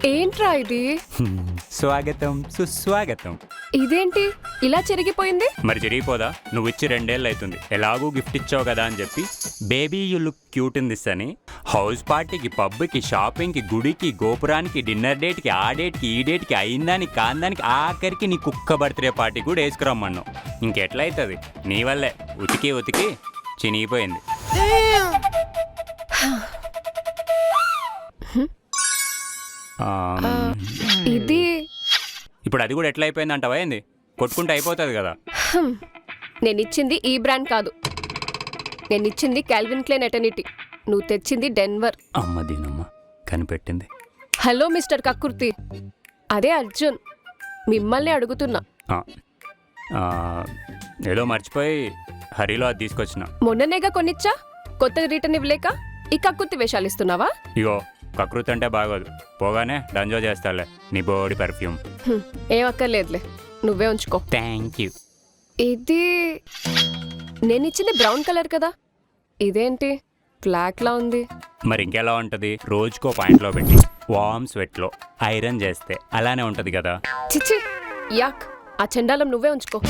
ఏంట్రా ఇది? స్వాగతం సుస్వాగతం. ఇదేంటి ఇలా చెరిగిపోయింది? మరి జరిగిపోదా? నువ్వు ఇచ్చి 2 ఏళ్ళు అవుతుంది. ఎలాగూ గిఫ్ట్ ఇచ్చావు కదా అని చెప్పి baby you look cute in this అని హౌస్ పార్టీకి, పబ్కి, షాపింగ్కి, గుడికి, గోపురానికి, డిన్నర్ డేట్కి, ఆ డేట్కి, ఈ డేట్కి, అయిందానికి, కాందానికి, ఆఖరికి నీ కుక్క బర్త్డే పార్టీ కూడా వేసుకురమ్మన్నావు. ఇంకెట్లయితుంది? నీ వల్లే ఉతికి ఉతికి చినిగిపోయింది. ఇది ఇప్పుడు అది కూడా ఎట్లా అయిపోయింది అంటావా? ఏంది కొట్టుకుంటే అయిపోతుంది కదా. నేను ఇచ్చింది ఈ బ్రాండ్ కాదు, నేను ఇచ్చింది కాల్విన్ క్లైన్ ఎటర్నిటీ. నువ్వు తెచ్చింది డెన్వర్. అమ్మ దీనమ్మ కనిపెట్టింది. హలో మిస్టర్ కక్కుర్తి, అదే అర్జున్, మిమ్మల్ని అడుగుతున్నా. ఏదో మర్చిపోయి హరిలో అది తీసుకొచ్చిన. మొన్ననేగా కొనిచ్చా, కొత్తగా రిటర్న్ ఇవ్వలేక ఈ కక్కుర్తి వేషాలు ఇస్తున్నావా? ఇగో కకృతి అంటే బాగోదు, పోగానే డంజో చేస్తాలే నీ బోడి పర్ఫ్యూమ్. ఏం అక్కర్లేదులే, నువ్వే ఉంచుకో. Thank you. ఇది నేను ఇచ్చింది బ్రౌన్ కలర్ కదా, ఇదేంటి బ్లాక్ లా ఉంది? మరి ఇంకెలా ఉంటుంది? రోజుకో పాయింట్లో పెట్టి వార్మ్ స్వెట్లో ఐరన్ చేస్తే అలానే ఉంటుంది కదా. చిచ్చి యాక్, ఆ చండాలం నువ్వే ఉంచుకో.